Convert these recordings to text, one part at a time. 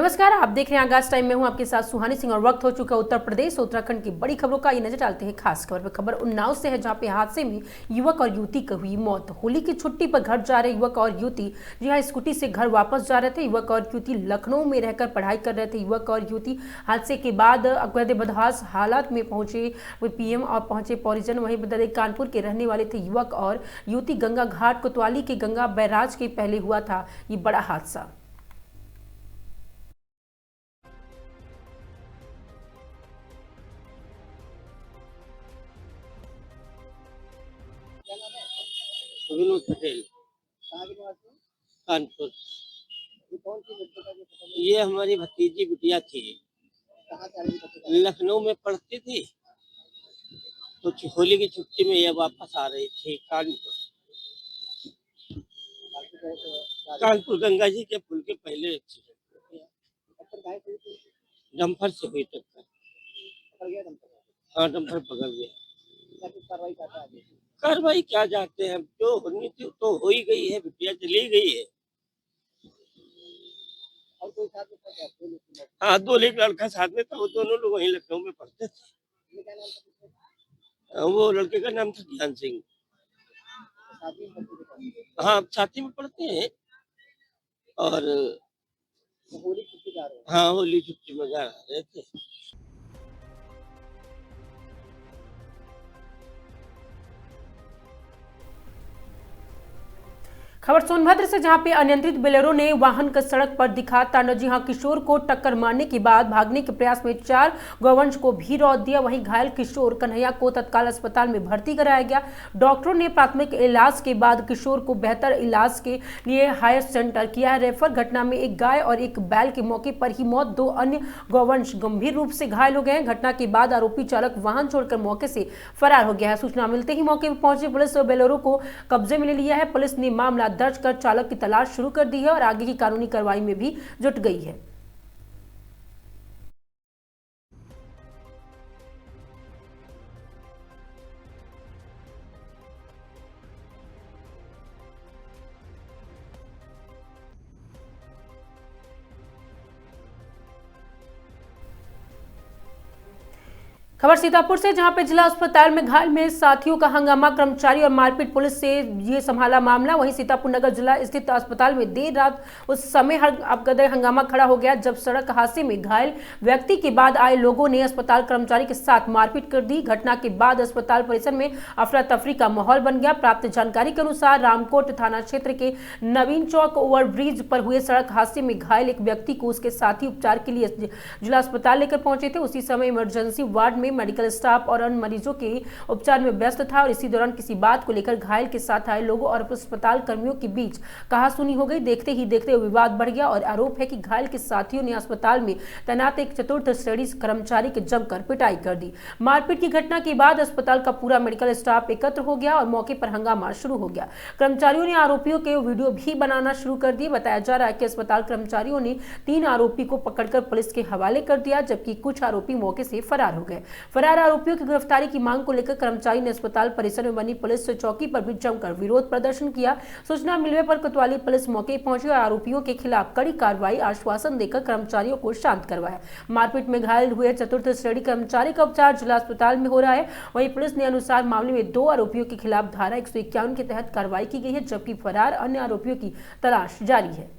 नमस्कार, आप देख रहे हैं आगाज टाइम में हूं आपके साथ सुहानी सिंह और वक्त हो चुका उत्तर प्रदेश उत्तराखंड की बड़ी खबरों का ये नजर डालते हैं खास खबर पर। खबर उन्नाव से है, जहां पे हादसे में युवक और युवती की हुई मौत। होली की छुट्टी पर घर जा रहे युवक और युवती जी हां स्कूटी से घर वापस जा रहे थे। युवक और युवती लखनऊ में रहकर पढ़ाई कर रहे थे। युवक और युवती हादसे के बाद बदहास हालात में पहुंचे पीएम और पहुंचे परिजन। वहीं बता दें कानपुर के रहने वाले थे युवक और युवती। गंगा घाट कोतवाली के गंगा बैराज के पहले हुआ था ये बड़ा हादसा। विनोद पटेल, कहाँ के निवासी हो? कानपुर। ये कौन सी बच्चे का जो पता नहीं ये हमारी भतीजी बिटिया थी, कहाँ से आ रही बच्चे का? लखनऊ में पढ़ती थी, तो होली की छुट्टी में ये वापस आ रही थी कानपुर। कानपुर गए थे, कानपुर गंगा जी के पुल के पहले एक्सीडेंट, टक्कर कहाँ से हुई थी? डंपर से हुई टक्कर। पकड़ गया दमकल? हाँ, डंपर पकड़ गया। क्या कुछ कार्रवाई चाहता है आगे? कार्रवाई क्या जाते हैं, जो होनी थी तो हो ही गई है, बिटिया चली गई है। और कोई साथ में था क्या? दो लोग थे। हाँ, दो एक लड़का साथ में था, वो दोनों लोग वहीं लखनऊ में पढ़ते थे। ये क्या नाम था किसका? वो लड़के का नाम था ज्ञान सिंह। साथ में बच्चे के साथ। हाँ, साथी में पढ़ते हैं। और तो होली छुट्टी जा रहे हो? हाँ, होली छुट्टी में जा रहे थे। खबर सोनभद्र से, जहां पे अनियंत्रित बोलेरो ने वाहन का सड़क पर दिखा तांडव। जी हां, किशोर को टक्कर मारने के बाद भागने के प्रयास में 4 गौवंश को भी रौंद दिया। वहीं घायल किशोर कन्हैया को तत्काल अस्पताल में भर्ती कराया गया। डॉक्टरों ने प्राथमिक इलाज के बाद किशोर को बेहतर इलाज के लिए हायर सेंटर किया है रेफर। घटना में एक गाय और एक बैल की मौके पर ही मौत, 2 अन्य गौवंश गंभीर रूप से घायल हो गए हैं। घटना के बाद आरोपी चालक वाहन छोड़कर मौके से फरार हो गया है। सूचना मिलते ही मौके पर पहुंची पुलिस और बोलेरो को कब्जे में ले लिया है। पुलिस ने मामला दर्ज कर चालक की तलाश शुरू कर दी है और आगे की कानूनी कार्रवाई में भी जुट गई है। खबर सीतापुर से, जहां पे जिला अस्पताल में घायल में साथियों का हंगामा, कर्मचारी और मारपीट, पुलिस से ये संभाला मामला। वहीं सीतापुर नगर जिला स्थित अस्पताल में देर रात उस समय हंगामा खड़ा हो गया जब सड़क हादसे में घायल व्यक्ति के बाद आए लोगों ने अस्पताल कर्मचारी के साथ मारपीट कर दी। घटना के बाद अस्पताल परिसर में अफरा तफरी का माहौल बन गया। प्राप्त जानकारी के अनुसार रामकोट थाना क्षेत्र के नवीन चौक ओवरब्रिज पर हुए सड़क हादसे में घायल एक व्यक्ति को उसके साथी उपचार के लिए जिला अस्पताल लेकर पहुंचे थे। उसी समय इमरजेंसी वार्ड में मेडिकल स्टाफ और अन्य मरीजों के उपचार में व्यस्त था और इसी दौरान किसी बात को लेकर घायल के साथ आए लोगों और अस्पताल कर्मियों के बीच कहासुनी हो गई। देखते ही देखते विवाद बढ़ गया और आरोप है कि घायल के साथियों ने अस्पताल में तैनात एक चतुर्थ श्रेणी कर्मचारी की जमकर पिटाई कर दी। मारपीट की घटना के बाद अस्पताल का पूरा मेडिकल स्टाफ एकत्र हो गया और मौके पर हंगामा शुरू हो गया। कर्मचारियों ने आरोपियों के वीडियो भी बनाना शुरू कर दिए। बताया जा रहा है कि अस्पताल कर्मचारियों ने 3 आरोपी को पकड़कर पुलिस के हवाले कर दिया, जबकि कुछ आरोपी मौके से फरार हो गए। फरार आरोपियों की गिरफ्तारी की मांग को लेकर कर्मचारी ने अस्पताल परिसर में बनी पुलिस चौकी पर भी जमकर विरोध प्रदर्शन किया। सूचना मिलने पर कोतवाली पुलिस मौके पहुंची और आरोपियों के खिलाफ कड़ी कार्रवाई आश्वासन देकर कर्मचारियों को शांत करवाया। मारपीट में घायल हुए चतुर्थ श्रेणी कर्मचारी का उपचार जिला अस्पताल में हो रहा है। वहीं पुलिस ने अनुसार मामले में 2 आरोपियों के खिलाफ धारा 151 के तहत कार्रवाई की गई है, जबकि फरार अन्य आरोपियों की तलाश जारी है।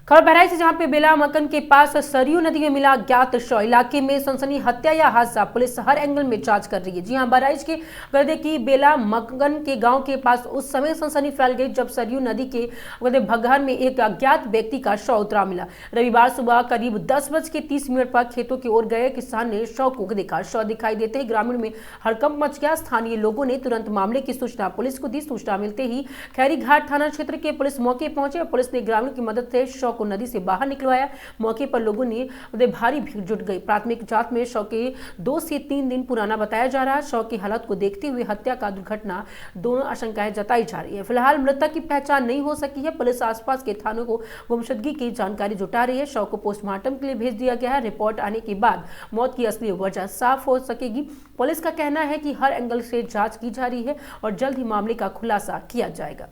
खबर बहराइच से, जहां पे बेला मकन के पास सरयू नदी में मिला अज्ञात शव। इलाके में सनसनी हत्या या हादसा, पुलिस हर एंगल में जांच कर रही है। जी हां, बहराइच के गरदे की बेला मकन के गांव के पास उस समय सनसनी फैल गई जब सरयू नदी के भगहर में एक अज्ञात व्यक्ति का शव उतरा मिला। रविवार सुबह करीब 10:30 पर खेतों की ओर गए किसान ने शव को देखा। शव दिखाई देते ही ग्रामीण में हड़कंप मच गया। स्थानीय लोगों ने तुरंत मामले की सूचना पुलिस को दी। सूचना मिलते ही खैरी घाट थाना क्षेत्र के पुलिस मौके पहुंचे और पुलिस ने ग्रामीण की मदद से शव को नदी से बाहर निकलवाया। मौके पर लोगों ने भारी भीड़ जुट गई। प्राथमिक जांच में शव के 2 से 3 दिन पुराना बताया जा रहा है। शव की हालत को देखते हुए हत्या का दुर्घटना दोनों आशंकाएं जताई जा रही है। फिलहाल मृतक की पहचान नहीं हो सकी है। पुलिस आसपास के थानों को गुमशुदगी की जानकारी जुटा रही है। शव को पोस्टमार्टम के लिए भेज दिया गया है। रिपोर्ट आने के बाद मौत की असली वजह साफ हो सकेगी। पुलिस का कहना है कि हर एंगल से जांच की जा रही है और जल्द ही मामले का खुलासा किया जाएगा।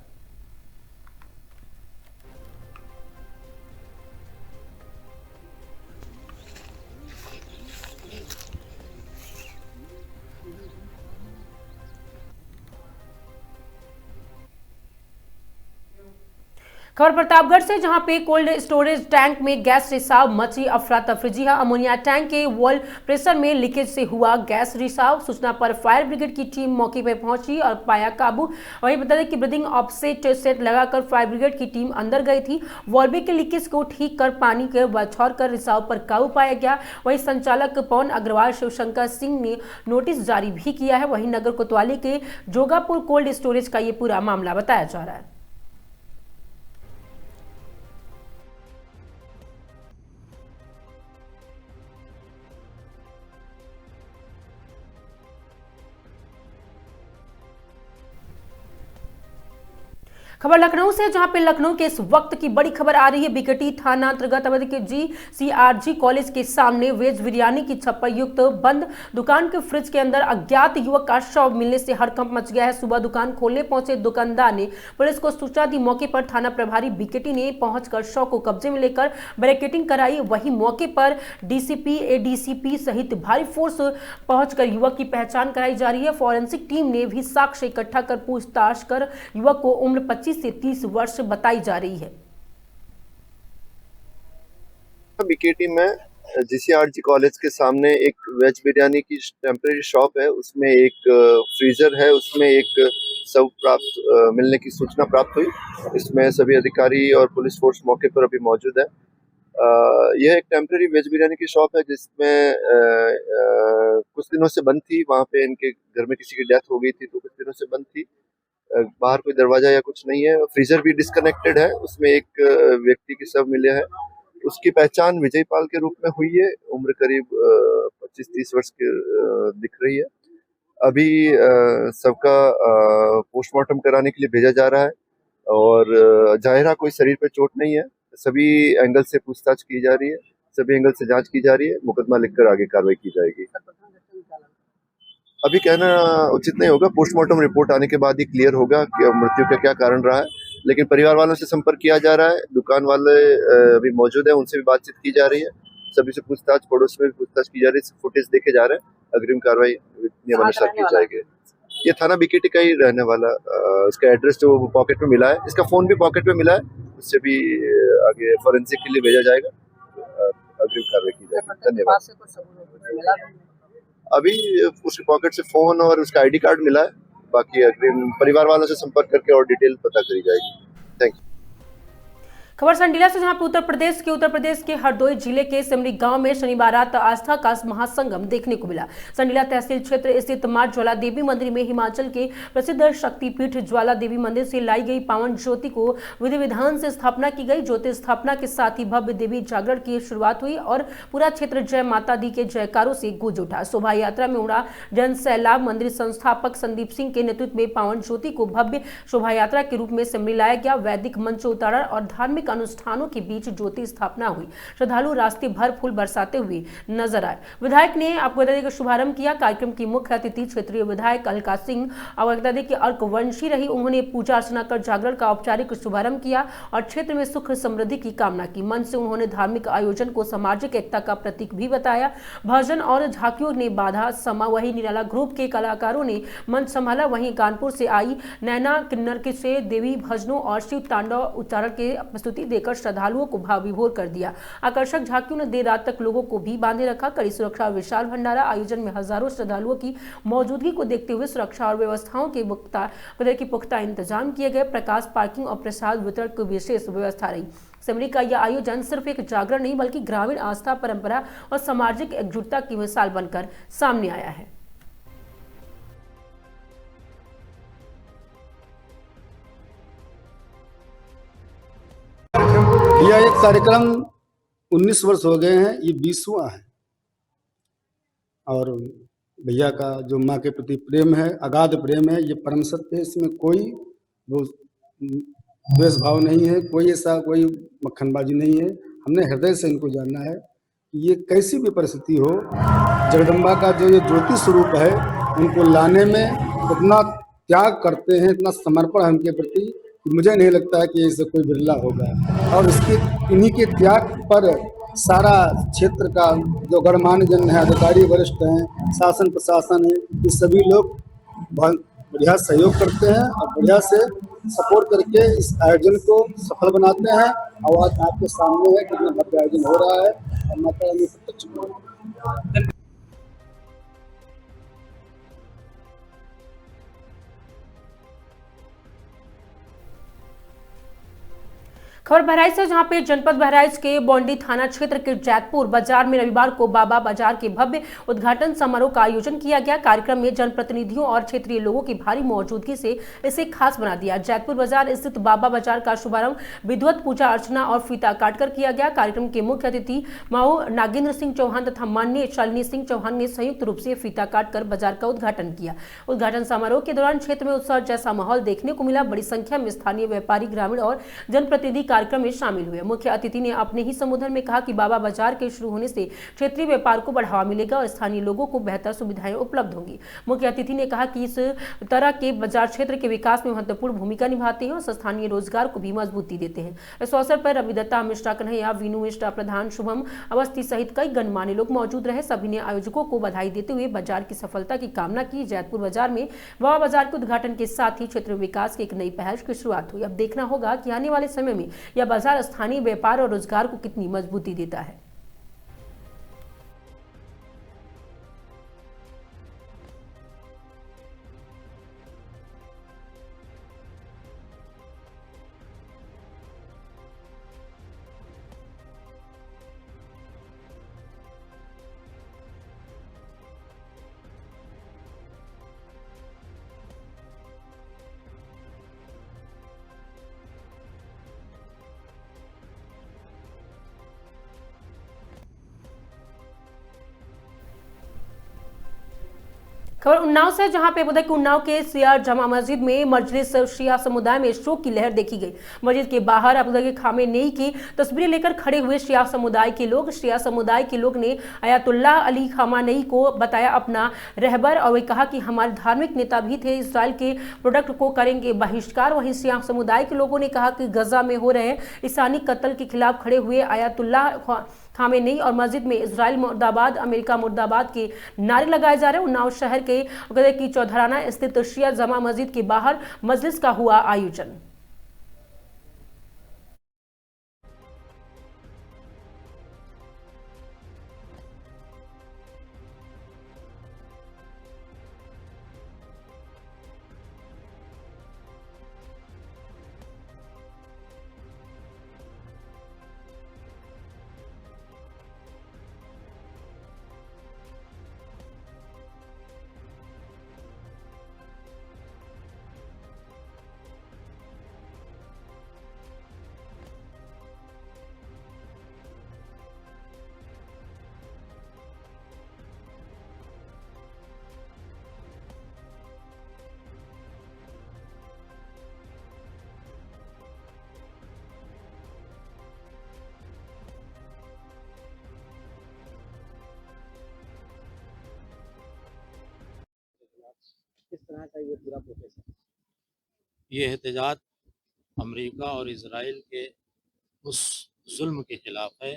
खबर प्रतापगढ़ से, जहां पे कोल्ड स्टोरेज टैंक में गैस रिसाव मची अफरा तफरी। जी हां, अमोनिया टैंक के वॉल प्रेशर में लीकेज से हुआ गैस रिसाव। सूचना पर फायर ब्रिगेड की टीम मौके पर पहुंची और पाया काबू। वहीं बता दें कि ब्रीदिंग ऑफसेट सेट लगाकर फायर ब्रिगेड की टीम अंदर गई थी। वॉल्वे के लीकेज को ठीक कर पानी के बछौर कर रिसाव पर काबू पाया गया। वहीं संचालक पवन अग्रवाल शिवशंकर सिंह ने नोटिस जारी भी किया है। वहीं नगर कोतवाली के जोगापुर कोल्ड स्टोरेज का ये पूरा मामला बताया जा रहा है। खबर लखनऊ से, जहां पे लखनऊ के इस वक्त की बड़ी खबर आ रही है। बीकेटी थाना अंतर्गत अवधि के GCRG कॉलेज के सामने वेज बिरयानी की छप्पर युक्त बंद दुकान के फ्रिज के अंदर अज्ञात युवक का शव मिलने से हड़कंप मच गया है। सुबह दुकान खोलने पहुंचे दुकानदार ने पुलिस को सूचना दी। मौके पर थाना प्रभारी बीकेटी ने पहुंचकर शव को कब्जे में लेकर बैरिकेडिंग कराई। वहीं मौके पर DCP ADCP सहित भारी फोर्स पहुंचकर युवक की पहचान कराई जा रही है। फॉरेंसिक टीम ने भी साक्ष्य इकट्ठा कर पूछताछ कर युवक को उम्र 25 से 30 वर्ष बताई जा रही है। बीकेटी में GCRG कॉलेज के सामने एक वेज बिरयानी की टेम्परेरी शॉप है। उसमें एक फ्रीजर है, उसमें एक शव मिलने की सूचना प्राप्त हुई। इसमें सभी अधिकारी और पुलिस फोर्स मौके पर अभी मौजूद है। यह एक टेम्परेरी वेज बिरयानी की शॉप है जिसमें कुछ दिनों से बंद थी। वहाँ पे इनके घर में किसी की डेथ हो गई थी तो कुछ दिनों से बंद थी। बाहर कोई दरवाजा या कुछ नहीं है। फ्रीजर भी डिस्कनेक्टेड है। उसमें एक व्यक्ति की शव मिले हैं। उसकी पहचान विजय पाल के रूप में हुई है। उम्र करीब 25-30 वर्ष की दिख रही है। अभी सबका पोस्टमार्टम कराने के लिए भेजा जा रहा है और जाहिरा कोई शरीर पे चोट नहीं है। सभी एंगल से पूछताछ की जा रही है, सभी एंगल से जांच की जा रही है। मुकदमा लिखकर आगे कार्रवाई की जाएगी। अभी कहना उचित नहीं होगा। पोस्टमार्टम रिपोर्ट आने के बाद ही क्लियर होगा कि मृत्यु का क्या कारण रहा है। लेकिन परिवार वालों से संपर्क किया जा रहा है। दुकान वाले अभी मौजूद है, उनसे भी बातचीत की जा रही है। सभी से पूछताछ, पड़ोस में भी पूछताछ की जा रही है। फुटेज देखे जा रहे हैं। अग्रिम कार्रवाई नियमानुसार की जाएगी। ये थाना बीकेटी का ही रहने वाला, इसका एड्रेस जो पॉकेट में मिला है, इसका फोन भी पॉकेट में मिला है। उससे भी आगे फॉरेंसिक के लिए भेजा जाएगा। अग्रिम कार्रवाई की जाएगी। धन्यवाद। अभी उसके पॉकेट से फोन और उसका ID कार्ड मिला है। बाकी अग्रिम परिवार वालों से संपर्क करके और डिटेल पता करी जाएगी। Thank you. खबर संडीला से, जहां पे उत्तर प्रदेश के हरदोई जिले के सिमरी गांव में शनिवार रात आस्था का महासंगम देखने को मिला। संडीला तहसील क्षेत्र स्थित मां ज्वाला देवी मंदिर में हिमाचल के प्रसिद्ध शक्तिपीठ ज्वाला देवी मंदिर से लाई गई पावन ज्योति को विधि विधान से स्थापना की गई। ज्योति स्थापना के साथ ही भव्य देवी जागरण की शुरुआत हुई और पूरा क्षेत्र जय माता दी के जयकारों से गूंज उठा। शोभा यात्रा में उड़ा जन सैलाब। मंदिर संस्थापक संदीप सिंह के नेतृत्व में पावन ज्योति को भव्य शोभा यात्रा के रूप में सिमरी लाया गया। वैदिक मंचोच्चारण और धार्मिक अनुष्ठानों के बीच ज्योति स्थापना हुई। श्रद्धालु रास्ते भर फूल बरसाते हुए नजर आए। विधायक ने आपको बता दें कि शुभारंभ किया। कार्यक्रम की मुख्य अतिथि क्षेत्रीय विधायक अलका सिंह आपको बता दें कि अर्कवंशी रही। उन्होंने पूजा अर्चना कर जागरण का औपचारिक शुभारंभ किया और क्षेत्र में सुख समृद्धि की कामना की। मंच से उन्होंने धार्मिक आयोजन को सामाजिक एकता का प्रतीक भी बताया। भजन और झांकियों ने बाधा समा। वही निराला ग्रुप के कलाकारों ने मंच संभाला। वहीं कानपुर से आई नैना किन्नर के से देवी भजनों और शिव तांडव उच्चारण के प्रस्तुति देकर श्रद्धालुओं को भाव विभोर कर दिया। आकर्षक झांकियों ने देर रात तक लोगों को भी बांधे रखा। कड़ी सुरक्षा और विशाल भंडारा आयोजन में हजारों श्रद्धालुओं की मौजूदगी को देखते हुए सुरक्षा और व्यवस्थाओं के पुख्ता इंतजाम किए गए। प्रकाश, पार्किंग और प्रसाद वितरण की विशेष व्यवस्था रही। सिमरी का यह आयोजन सिर्फ एक जागरण नहीं बल्कि ग्रामीण आस्था, परंपरा और सामाजिक एकजुटता की मिसाल बनकर सामने आया है। भैया ये कार्यक्रम 19 वर्ष हो गए हैं, ये 20वां है। और भैया का जो माँ के प्रति प्रेम है, अगाध प्रेम है, ये परम सत्य है। इसमें कोई वो द्वेष भाव नहीं है, कोई ऐसा कोई मक्खनबाजी नहीं है। हमने हृदय से इनको जानना है कि ये कैसी भी परिस्थिति हो, जगदम्बा का जो ये ज्योति स्वरूप है, उनको लाने में इतना त्याग करते हैं, इतना समर्पण है उनके प्रति कि मुझे नहीं लगता है कि इससे कोई बिरला होगा। और इसके इन्हीं के त्याग पर सारा क्षेत्र का जो गणमान्य जन है, अधिकारी वरिष्ठ हैं, शासन प्रशासन है, ये सभी लोग बहुत बढ़िया सहयोग करते हैं और बढ़िया से सपोर्ट करके इस आयोजन को सफल बनाते हैं। और आज आपके सामने है कितना भव्य आयोजन हो रहा है और माता रानी प्रत्यक्ष। खबर बहराइच से, जहां पे जनपद बहराइच के बौंडी थाना क्षेत्र के जैतपुर बाजार में रविवार को बाबा बाजार के भव्य उद्घाटन समारोह का आयोजन किया गया। कार्यक्रम में जनप्रतिनिधियों और क्षेत्रीय लोगों की भारी मौजूदगी से इसे खास बना दिया। जैतपुर बाजार स्थित बाबा बाजार का शुभारंभ विधिवत पूजा अर्चना और फीता काटकर किया गया। कार्यक्रम के मुख्य अतिथि माओ नागेंद्र सिंह चौहान तथा माननीय शालिनी सिंह चौहान ने संयुक्त रूप से फीता काटकर बाजार का उद्घाटन किया। उद्घाटन समारोह के दौरान क्षेत्र में उत्सव जैसा माहौल देखने को मिला। बड़ी संख्या में स्थानीय व्यापारी, ग्रामीण और जनप्रतिनिधि कार्यक्रम में शामिल हुए। मुख्य अतिथि ने अपने ही संबोधन में कहा कि बाबा बाजार के शुरू होने से क्षेत्रीय व्यापार को बढ़ावा मिलेगा और स्थानीय लोगों को बेहतर सुविधाएं उपलब्ध होंगी। मुख्य अतिथि ने कहा कि इस तरह के बाजार क्षेत्र के विकास में महत्वपूर्ण भूमिका निभाते हैं और स्थानीय रोजगार को भी मजबूती देते हैं। इस अवसर पर रवि दत्ता, मिश्रा कन्हैया, वीनू मिश्रा प्रधान, शुभम अवस्थी सहित कई गणमान्य लोग मौजूद रहे। सभी ने आयोजकों को बधाई देते हुए बाजार की सफलता की कामना की। जैतपुर बाजार में बाबा बाजार के उद्घाटन के साथ ही क्षेत्र विकास की एक नई पहल की शुरुआत हुई। अब देखना होगा कि आने वाले समय में यह बाजार स्थानीय व्यापार और रोजगार को कितनी मजबूती देता है। खबर उन्नाव से, जहां पे बताया कि उन्नाव के सियार जमा मस्जिद में मजलिस शिया समुदाय में शोक की लहर देखी गई। मस्जिद के बाहर अब्दुल खामेनेई की तस्वीरें लेकर खड़े हुए शिया समुदाय के लोग ने अयातुल्लाह अली खामेनेई को बताया अपना रहबर और वे कहा कि हमारे धार्मिक नेता भी थे, इसराइल के प्रोडक्ट को करेंगे बहिष्कार। वहीं शिया समुदाय के लोगों ने कहा कि गजा में हो रहे इंसानी कत्ल के खिलाफ खड़े हुए अयातुल्लाह खामेनेई और मस्जिद में इजराइल मुर्दाबाद, अमेरिका मुर्दाबाद के नारे लगाए जा रहे हैं। उन्नाव शहर के चौधराना स्थित शिया जमा मस्जिद के बाहर मजलिस का हुआ आयोजन। किस तरह का ये पूरा प्रोसेस है? ये एहतजाज अमेरिका और इजराइल के उस जुल्म के खिलाफ है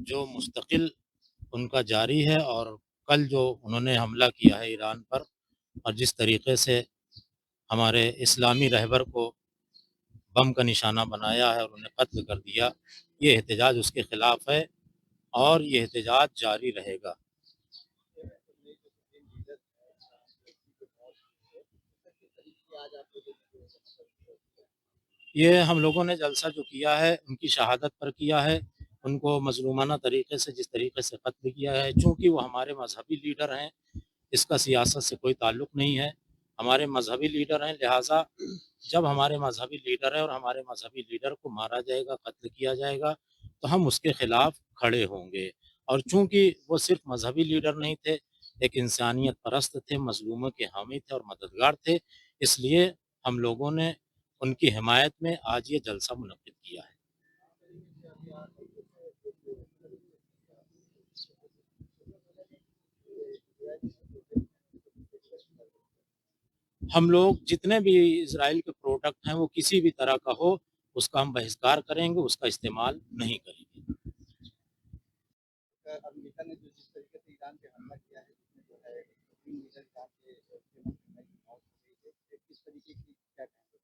जो मुस्तकिल उनका जारी है। और कल जो उन्होंने हमला किया है ईरान पर और जिस तरीके से हमारे इस्लामी रहबर को बम का निशाना बनाया है और उन्हें कत्ल कर दिया, ये एहतजाज उसके खिलाफ है और ये एहतजाज जारी रहेगा। ये हम लोगों ने जलसा जो किया है उनकी शहादत पर किया है, उनको मजलूमाना तरीके से जिस तरीके से कत्ल किया है, चूँकि वो हमारे मजहबी लीडर हैं, इसका सियासत से कोई ताल्लुक़ नहीं है। हमारे मजहबी लीडर हैं, लिहाजा जब हमारे मजहबी लीडर है और हमारे मजहबी लीडर को मारा जाएगा, कत्ल किया जाएगा, तो हम उसके खिलाफ खड़े होंगे। और चूंकि वो सिर्फ मजहबी लीडर नहीं थे, एक इंसानियत परस्त थे, मजलूमों के हामी थे और मददगार थे, इसलिए हम लोगों ने उनकी हिमायत में आज ये जलसा मुनक्किद किया है। हम लोग जितने भी इजराइल के प्रोडक्ट हैं वो किसी भी तरह का हो, उसका हम बहिष्कार करेंगे, उसका इस्तेमाल नहीं करेंगे। अमेरिका ने जो जिस तरीके से ईरान पे हमला किया है, जिसमें जो है 3 लीडर ईरान के मौत हो गई है, किस तरीके की क्या कहेंगे?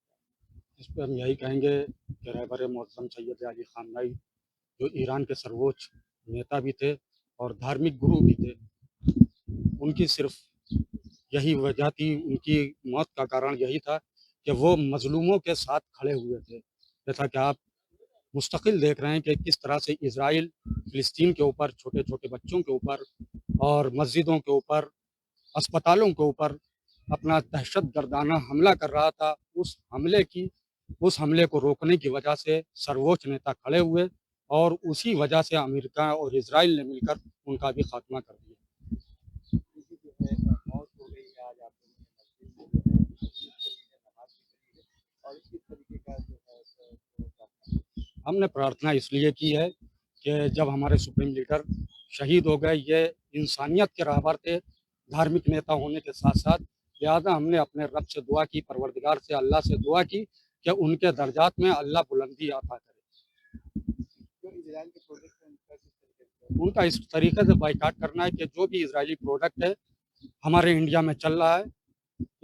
इस पर हम यही कहेंगे कि रहबर मोहतरम सैयद अली खामनेई जो ईरान के सर्वोच्च नेता भी थे और धार्मिक गुरु भी थे, उनकी सिर्फ यही वजह थी, उनकी मौत का कारण यही था कि वो मजलूमों के साथ खड़े हुए थे। जैसा कि आप मुस्तकिल देख रहे हैं कि किस तरह से इजराइल फिलिस्तीन के ऊपर, छोटे छोटे बच्चों के ऊपर और मस्जिदों के ऊपर, अस्पतालों के ऊपर अपना दहशतगर्दाना हमला कर रहा था। उस हमले को रोकने की वजह से सर्वोच्च नेता खड़े हुए और उसी वजह से अमेरिका और इजराइल ने मिलकर उनका भी खात्मा कर दिया। उनकी जो है मौत हो गई है आज आप लोगों ने मस्जिद में जो है नमाज भी पढ़ी है, और किस तरीके का जो है हमने प्रार्थना इसलिए की है कि जब हमारे सुप्रीम लीडर शहीद हो गए, ये इंसानियत के राहबर थे, धार्मिक नेता होने के साथ साथ, लिहाजा हमने अपने रब से दुआ की, परवरदिगार से, अल्लाह से दुआ की कि उनके दर्जात में अल्लाह बुलंदी अता करे। जो इजराइल के प्रोडक्ट हैं उनका किस तरीके से उनका इस तरीके से बाइकाट करना है कि जो भी इजरायली प्रोडक्ट है हमारे इंडिया में चल रहा है,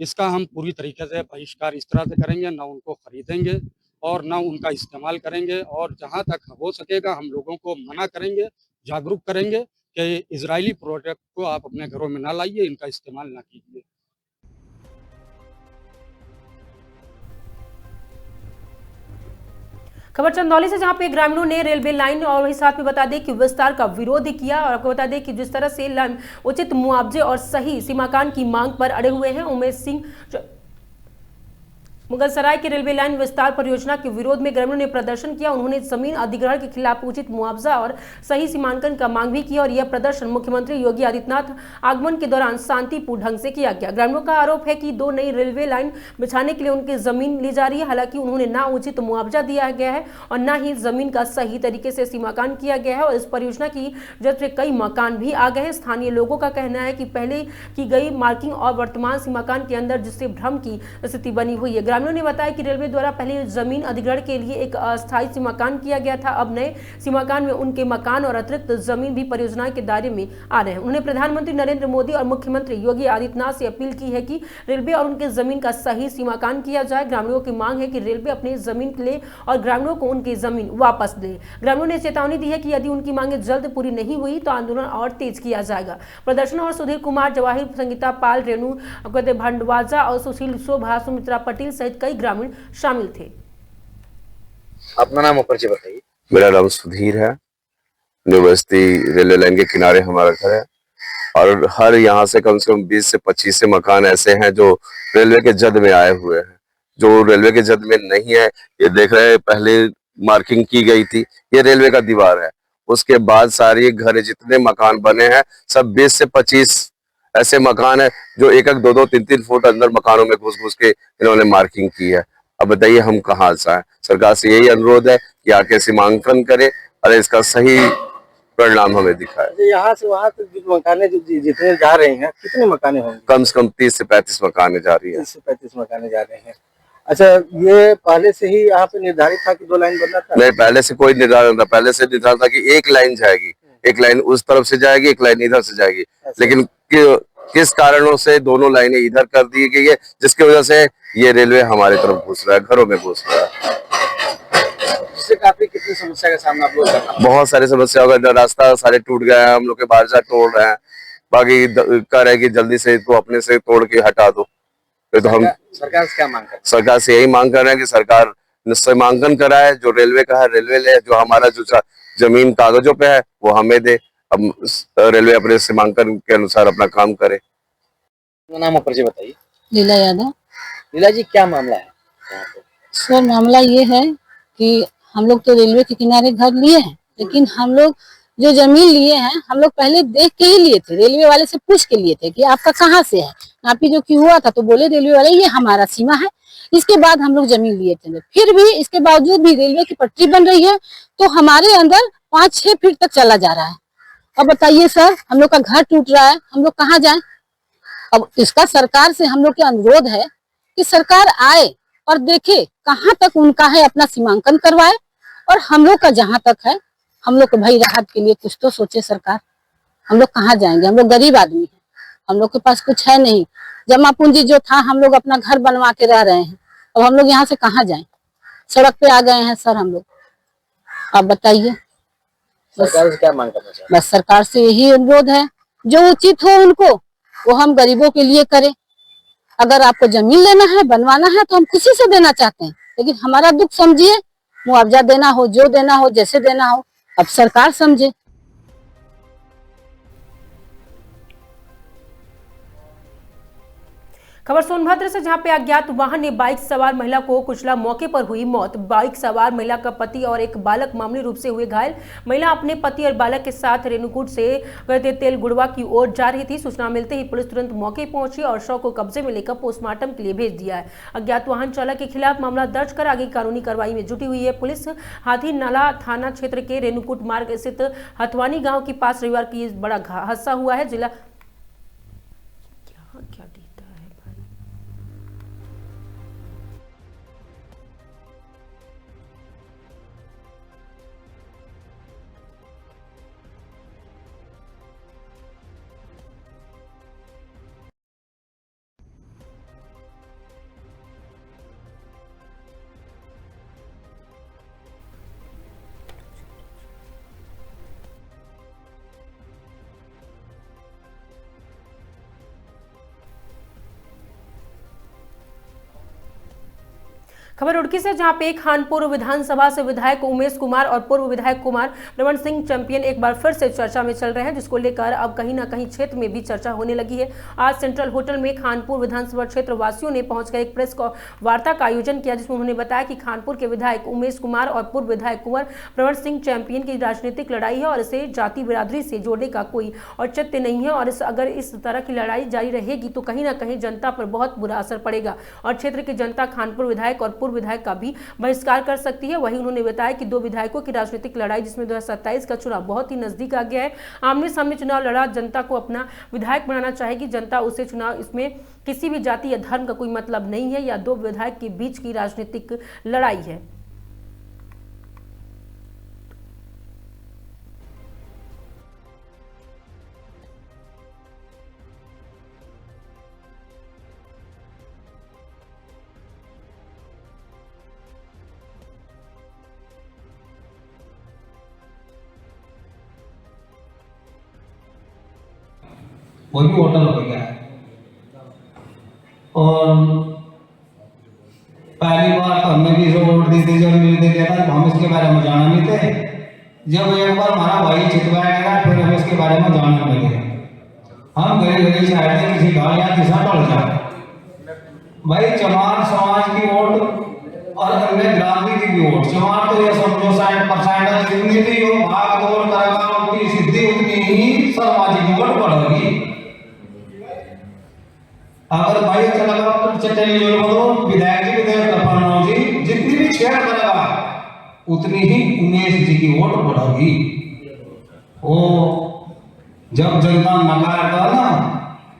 इसका हम पूरी तरीके से बहिष्कार इस तरह से करेंगे, ना उनको खरीदेंगे और ना उनका इस्तेमाल करेंगे, और जहाँ तक हो सकेगा हम लोगों को मना करेंगे, जागरूक करेंगे कि इजरायली प्रोडक्ट को आप अपने घरों में ना लाइए, इनका इस्तेमाल ना कीजिए। खबर चंदौली से, जहां पे ग्रामीणों ने रेलवे लाइन और वही साथ में बता दें कि विस्तार का विरोध किया। और आपको बता दें कि जिस तरह से उचित मुआवजे और सही सीमाकान की मांग पर अड़े हुए हैं उमेश सिंह, मुगलसराय के रेलवे लाइन विस्तार परियोजना के विरोध में ग्रामीणों ने प्रदर्शन किया। उन्होंने जमीन अधिग्रहण के खिलाफ उचित मुआवजा और सही सीमांकन का मांग भी किया और यह प्रदर्शन मुख्यमंत्री योगी आदित्यनाथ आगमन के दौरान शांतिपूर्ण ढंग से किया गया। ग्रामीणों का आरोप है कि 2 नई रेलवे लाइन बिछाने के लिए उनकी जमीन ली जा रही है, हालांकि उन्होंने ना उचित मुआवजा दिया गया है और न ही जमीन का सही तरीके से सीमाकान किया गया है और इस परियोजना की वजह से कई मकान भी आ गए हैं। स्थानीय लोगों का कहना है कि पहले की गई मार्किंग और वर्तमान सीमाकान के अंदर जिससे भ्रम की स्थिति बनी हुई है। ग्रामीणों ने बताया कि रेलवे द्वारा पहले जमीन अधिग्रहण के लिए एक अस्थायी सीमाकान किया गया था, अब नए सीमाकान में उनके मकान और अतिरिक्त जमीन भी परियोजना के दायरे में आ रहे हैं। उन्होंने प्रधानमंत्री नरेंद्र मोदी और मुख्यमंत्री योगी आदित्यनाथ से अपील की है कि रेलवे और उनके जमीन का सही सीमाकान किया जाए। ग्रामीणों की मांग है कि रेलवे अपनी जमीन ले और ग्रामीणों को उनकी जमीन वापस दे। ग्रामीणों ने चेतावनी दी है कि यदि उनकी मांगे जल्द पूरी नहीं हुई तो आंदोलन और तेज किया जाएगा। प्रदर्शन और सुधीर कुमार, जवाहिर, संगीता पाल, रेणु भंडवाजा और सुशील शोभा, सुमित्रा पटेल सहित कई ग्रामीण शामिल थे। अपना नाम और परिचय बताइए। मेरा नाम सुधीर है। न्यू बस्ती रेलवे लाइन के किनारे हमारा घर है और हर यहाँ से कम 20 से 25 से मकान ऐसे हैं जो रेलवे के जद में आए हुए हैं। जो रेलवे के जद में नहीं है, ये देख रहे हैं, पहले मार्किंग की गई थी, ये रेलवे का दीवार है। उसके बाद सारी घर जितने मकान बने हैं सब 20 से 25 ऐसे मकान है जो 1-1, 2-2, 3-3 फुट अंदर मकानों में घुस के इन्होंने मार्किंग की है। अब बताइए हम कहाँ से आए। सरकार से यही अनुरोध है कि आके सीमांकन करे और इसका सही परिणाम हमें दिखाए। यहाँ से वहाँ तक जो मकाने जो जितने जा रहे हैं, कितने मकाने होंगे? कम से कम 30 से 35 मकाने जा रही है। 30 से 35 मकाने जा रहे हैं। अच्छा, ये पहले से ही यहाँ पे निर्धारित था कि 2 लाइन बनना था? नहीं, पहले से कोई निर्धारण था। पहले से निर्धारण था कि एक लाइन जाएगी, एक लाइन उस तरफ से जाएगी, एक लाइन इधर से जाएगी। लेकिन किस कारणों से दोनों लाइनें इधर कर दी गई है, जिसकी वजह से ये रेलवे हमारे तरफ घुस रहा है, घरों में घुस रहा है। इससे काफी कितनी समस्या का सामना आप लोग कर रहे हैं? बहुत सारी समस्या होगा। रास्ता सारे टूट गए हैं, हम लोग के बारजा तोड़ रहे हैं, बाकी कह रहे हैं कि जल्दी से इसको अपने से तोड़ के हटा दो। तो हम सरकार से क्या मांग कर? सरकार से यही मांग कर रहे हैं कि सरकार सीमांकन कराए, जो रेलवे का है रेलवे ले, जो हमारा जो जमीन कागजों पे है वो हमें दे। अब रेलवे अपने सीमांकन के अनुसार अपना काम करे। नाम और परिचय बताइए। लीला यादव। लीला जी, क्या मामला है यहाँ पे? सर मामला ये है कि हम लोग तो रेलवे के किनारे घर लिए हैं, लेकिन हम लोग जो जमीन लिए हैं हम लोग पहले देख के ही लिए थे, रेलवे वाले से पूछ के लिए थे कि आपका कहाँ से है। नापी जो की हुआ था तो बोले रेलवे वाले ये हमारा सीमा है। इसके बाद हम लोग जमीन लिए थे, फिर भी इसके बावजूद भी रेलवे की पटरी बन रही है तो हमारे अंदर 5-6 फीट तक चला जा रहा है। अब बताइए सर, हम लोग का घर टूट रहा है, हम लोग कहाँ जाएं? अब इसका सरकार से हम लोग के अनुरोध है कि सरकार आए और देखे कहाँ तक उनका है, अपना सीमांकन करवाए, और हम लोग का जहाँ तक है हम लोग को भाई राहत के लिए कुछ तो सोचे सरकार। हम लोग कहाँ जाएंगे, हम लोग गरीब आदमी हैं, हम लोग के पास कुछ है नहीं। जमा पूंजी जो था हम लोग अपना घर बनवा के रह रहे हैं, अब हम लोग यहाँ से कहाँ जाएं? सड़क पे आ गए हैं सर हम लोग। आप बताइए, सरकार से क्या मांग करना चाहते हैं? बस सरकार से यही अनुरोध है, जो उचित हो उनको वो हम गरीबों के लिए करें। अगर आपको जमीन लेना है, बनवाना है तो हम खुशी से देना चाहते हैं, लेकिन हमारा दुख समझिए, मुआवजा देना हो, जो देना हो, जैसे देना हो, अब सरकार समझे। खबर सोनभद्र से, जहां पे अज्ञात वाहन ने बाइक सवार महिला को कुचला, मौके पर हुई मौत। बाइक सवार महिला का पति और एक बालक मामूली रूप से हुए घायल। महिला अपने पति और बालक के साथ रेणुकूट से तेल गुड़वा की ओर जा रही थी। सूचना मिलते ही पुलिस तुरंत मौके पहुंची और शव को कब्जे में लेकर पोस्टमार्टम के लिए भेज दिया है। अज्ञात वाहन चालक के खिलाफ मामला दर्ज कर आगे कानूनी कार्रवाई में जुटी हुई है पुलिस। हाथी नाला थाना क्षेत्र के रेणुकूट मार्ग स्थित हथवानी गाँव के पास रविवार की बड़ा हादसा हुआ है। जिला क्या देता है भाई। खबर रुड़की से, जहां पे खानपुर विधानसभा से विधायक उमेश कुमार और पूर्व विधायक कुमार रमन सिंह चैंपियन एक बार फिर से चर्चा में चल रहे हैं, जिसको लेकर अब कहीं ना कहीं क्षेत्र में भी चर्चा होने लगी है। आज सेंट्रल होटल में खानपुर विधानसभा क्षेत्र वासियों ने पहुंचकर एक प्रेस वार्ता का आयोजन किया, जिसमें उन्होंने बताया कि खानपुर के विधायक उमेश कुमार और पूर्व विधायक कुंवर रमन सिंह चैंपियन की राजनीतिक लड़ाई है और इसे जाति बिरादरी से जोड़ने का कोई औचित्य नहीं है, और अगर इस तरह की लड़ाई जारी रहेगी तो कहीं ना कहीं जनता पर बहुत बुरा असर पड़ेगा और क्षेत्र की जनता खानपुर विधायक और पूर्व विधायक का भी बहिष्कार कर सकती है। वहीं उन्होंने बताया कि दो विधायकों की राजनीतिक लड़ाई, जिसमें 2027 का चुनाव बहुत ही नजदीक आ गया है, आमने सामने चुनाव लड़ा, जनता को अपना विधायक बनाना चाहेगी, जनता उसे चुनाव, इसमें किसी भी जाति या धर्म का कोई मतलब नहीं है, या दो विधायक के बीच की राजनीतिक लड़ाई है। वो भी होटल हो गया है। और पहली बार तो हमने भी वोट दी थी, जब मिलते गया था तो हम इसके बारे में जाना नहीं थे। जब एक बार हमारा भाई चितवाया गया फिर हम इसके बारे में जानने लगे। हम गरीब गरीब से आए थे, किसी गाँव या किसा टल जाए भाई, चमार समाज की वोट और अन्य बिरादरी की भी वोट, चमार तो ये समझो 60% जितनी भी वो भाग दौड़ करेगा उनकी सिद्धि उतनी ही समाज की वोट बढ़ेगी। अगर भाई चलेगा विधायक जी विधायक जी जितनी भी छेड़ करेगा उतनी ही उमेश जी की वोट बढ़ेगी। वो जब जनता नकार था ना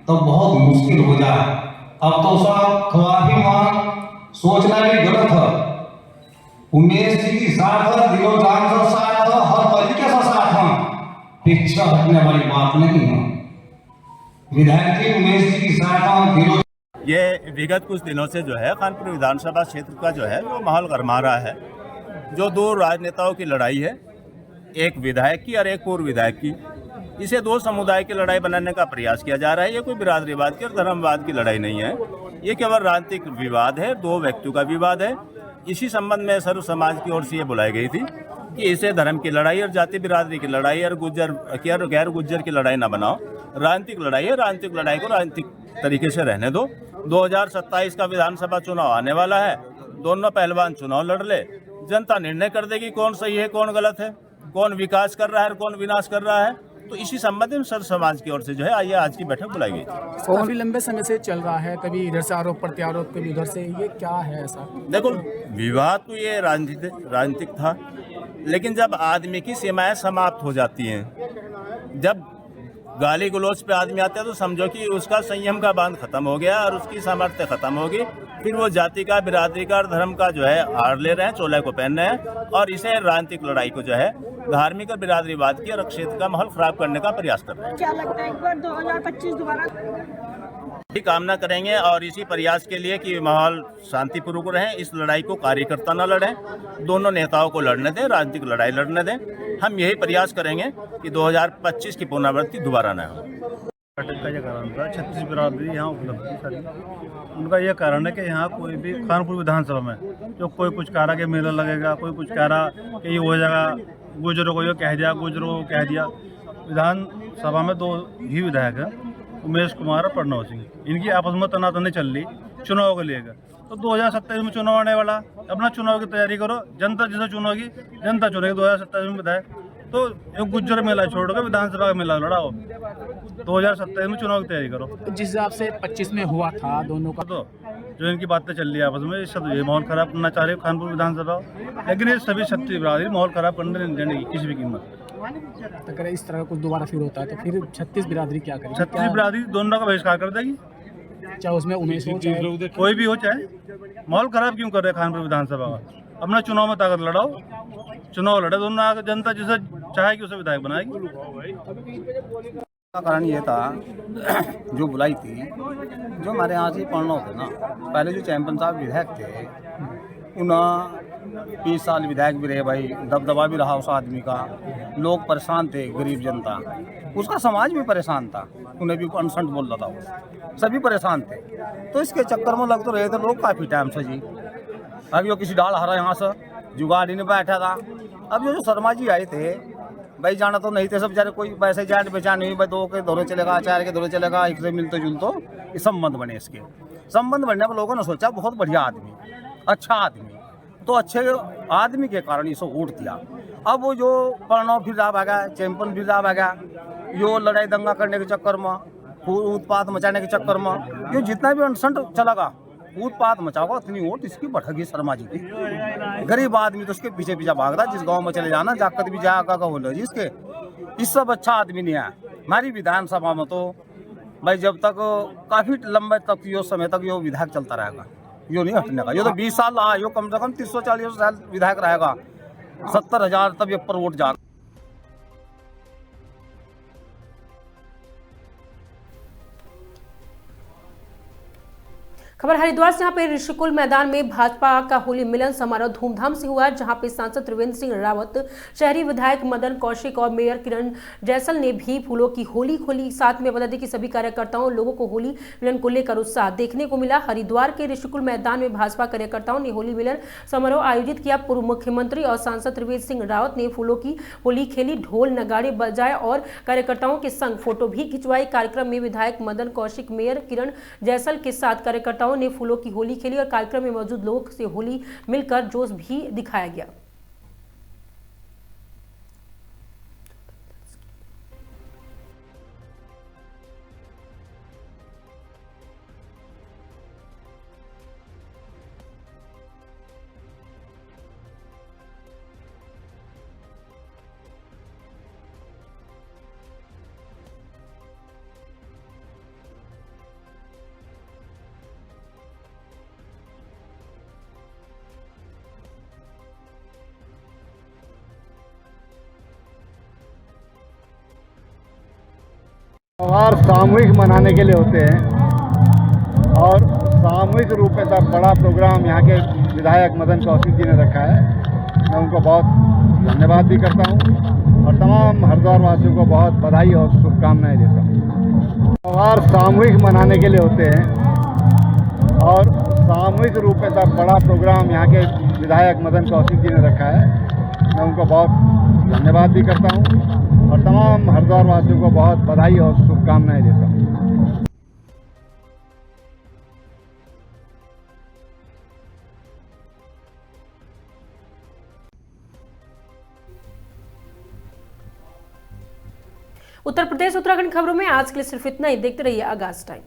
तो बहुत मुश्किल हो जाए। अब तो सब ख्वाही मान सोचना भी गलत है। उमेश जी की साथ है, दिलो जान से साथ है, हर तरीके से साथ है, पीछे हटने वाली बात नहीं है। विधायक जी उमेश जी की साथ दिलो। ये विगत कुछ दिनों से जो है खानपुर विधानसभा क्षेत्र का जो है वो माहौल गरमा रहा है। जो दो राजनेताओं की लड़ाई है, एक विधायक की और एक पूर्व विधायक की, इसे दो समुदाय की लड़ाई बनाने का प्रयास किया जा रहा है। ये कोई बिरादरीवाद की और धर्मवाद की लड़ाई नहीं है, ये केवल राजनीतिक विवाद है, दो व्यक्तियों का विवाद है। इसी संबंध में सर्व समाज की ओर से ये बुलाई गई थी कि इसे धर्म की लड़ाई और जाति बिरादरी की लड़ाई और गुज्जर की और गैर गुज्जर की लड़ाई ना बनाओ। राजनीतिक लड़ाई है, राजनीतिक लड़ाई को राजनीतिक तरीके से रहने दो। 2027 का विधानसभा चुनाव आने वाला है, दोनों पहलवान चुनाव लड़ ले, जनता निर्णय कर देगी कौन सही है कौन गलत है, कौन विकास कर रहा है कौन विनाश कर रहा है। तो इसी संबंध में सर समाज की ओर से जो है आइए आज की बैठक बुलाई गई थी। काफी लंबे समय से चल रहा है, कभी इधर से आरोप प्रत्यारोप, कभी उधर से, ये क्या है ऐसा? देखो, विवाद तो ये राजनीतिक था, लेकिन जब आदमी की सीमाएं समाप्त हो जाती हैं, जब गाली गलौज पे आदमी आता है तो समझो कि उसका संयम का बांध खत्म हो गया और उसकी सामर्थ्य खत्म होगी। फिर वो जाति का, बिरादरी का और धर्म का जो है आड़ ले रहे हैं, चोले को पहन रहे हैं और इसे राजनीतिक लड़ाई को जो है धार्मिक और बिरादरीवाद की और क्षेत्र का माहौल खराब करने का प्रयास कर रहे हैं। क्या लगता है एक बार 2025 दोबारा कामना करेंगे और इसी प्रयास के लिए कि माहौल शांतिपूर्वक रहे, इस लड़ाई को कार्यकर्ता न लड़ें, दोनों नेताओं को लड़ने दें, राजनीतिक लड़ाई लड़ने दें। हम यही प्रयास करेंगे कि 2025 की पुनरावृत्ति दोबारा न हो। बैठक का ये कारण था, 36 बिरादरी यहाँ उपलब्ध थी सारी। उनका ये कारण है कि यहाँ कोई भी कानपुर विधानसभा में जो कोई कुछ कह रहा कि मेला लगेगा, कोई कुछ कह रहा कि ये हो जाएगा, गुजरों को ये कह दिया, गुजरों को कह दिया। विधानसभा में 2 ही विधायक हैं, उमेश कुमार और प्रणव सिंह, इनकी आपस में तनातनी चल रही चुनाव को लेकर। तो 2027 में चुनाव आने वाला, अपना चुनाव की तैयारी करो, जनता जिसे चुनेगी जनता चुनेगी 2027 में विधायक। तो एक गुज्जर मेला छोड़कर विधानसभा का मेला लड़ाओ, 2027 में चुनाव की तैयारी करो। जिस हिसाब से 25 में हुआ था दोनों का, तो जो इनकी बातें चल रही है आपस में, सब ये माहौल खराब करना चाह रहे हो कानपुर विधानसभा, लेकिन ये सभी 36 बिरादरी माहौल खराब करने नहीं देने की किसी भी कीमत। अगर इस तरह का कुछ दोबारा फिर होता है तो फिर 36 बिरादरी क्या करेगी? 36 बिरादरी दोनों का बहिष्कार कर देगी, चाहे उसमें उमेश हो चाहे कोई भी हो। चाहे माहौल खराब क्यों कर रहे हैं कानपुर विधानसभा का? अपना चुनाव में ताकत लड़ाओ, चुनाव लड़े दोनों, आगे जनता जिसे चाहेगी उसे विधायक बनाएगी। कारण ये था जो बुलाई थी, जो हमारे यहाँ से पढ़ना होता ना, पहले जो चैंपियन साहब विधायक थे, उन्हें 20 साल विधायक भी रहे भाई, दबदबा भी रहा उस आदमी का, लोग परेशान थे, गरीब जनता, उसका समाज भी परेशान था, उन्हें भी अनसंट बोल रहा था वो, सभी परेशान थे। तो इसके चक्कर में लग तो रहे थे लोग काफ़ी टाइम से जी। अभी वो किसी डाल हरा यहाँ से जुगाड़ ही नहीं बैठा था। अब जो शर्मा जी आए थे भाई, जाना तो नहीं थे सब बेचारे, कोई वैसे जान पहचान नहीं भाई, 2 के दौरे चलेगा, 4 के दौरे चलेगा, एक से मिलते जुलते ये संबंध बने। इसके संबंध बनने पर लोगों ने सोचा बहुत बढ़िया आदमी, अच्छा आदमी, तो अच्छे आदमी के कारण इसे वोट दिया। अब वो जो प्रणव फिर रहा गया, चैंपियन फिर रहा गया, यो लड़ाई दंगा करने के चक्कर में, उत्पात मचाने के चक्कर में, ये जितना भी अनशन चलेगा, उत्पात मचाओगा, उतनी वोट इसकी बढ़ेगी शर्मा जी की। गरीब आदमी तो उसके पीछे पीछे भागता, जिस गांव में चले जाना जाकर भी जाएगा बोलो जी इसके, इस सब अच्छा आदमी नहीं है। हमारी विधानसभा में तो भाई जब तक काफी लंबे तक यो समय तक यो विधायक चलता रहेगा, यो नहीं हटने का। यो तो 20 साल रहा, यो कम से कम 340 साल विधायक रहेगा, 70,000 तब ये पर वोट जाएगा। खबर हरिद्वार से, यहाँ पे ऋषिकुल मैदान में भाजपा का होली मिलन समारोह धूमधाम से हुआ, जहां पे सांसद त्रिवेंद्र सिंह रावत, शहरी विधायक मदन कौशिक और मेयर किरण जैसल ने भी फूलों की होली खोली। साथ में बता दें कि सभी कार्यकर्ताओं लोगों को होली मिलन को लेकर उत्साह देखने को मिला। हरिद्वार के ऋषिकुल मैदान में भाजपा कार्यकर्ताओं ने होली मिलन समारोह आयोजित किया। पूर्व मुख्यमंत्री और सांसद त्रिवेंद्र सिंह रावत ने फूलों की होली खेली, ढोल नगाड़े बजाए और कार्यकर्ताओं के संग फोटो भी खिंचवाई। कार्यक्रम में विधायक मदन कौशिक, मेयर किरण जैसल के साथ कार्यकर्ताओं ने फूलों की होली खेली और कार्यक्रम में मौजूद लोगों से होली मिलकर जोश भी दिखाया गया। त्योहार सामूहिक मनाने के लिए होते हैं और सामूहिक रूप में तब बड़ा प्रोग्राम यहाँ के विधायक मदन कौशिक जी ने रखा है। मैं उनको बहुत धन्यवाद भी करता हूँ और तमाम हरिद्वार वासियों को बहुत बधाई और शुभकामनाएं देता हूँ। त्योहार सामूहिक मनाने के लिए होते हैं और सामूहिक रूप में तब बड़ा प्रोग्राम यहाँ के विधायक मदन कौशिक जी ने रखा है। मैं उनको बहुत धन्यवाद भी करता हूँ और तमाम हरिद्वार वासियों को बहुत बधाई और शुभकामनाएं देता हूँ। उत्तर प्रदेश उत्तराखंड खबरों में आज के लिए सिर्फ इतना ही। देखते रहिए आगाज टाइम।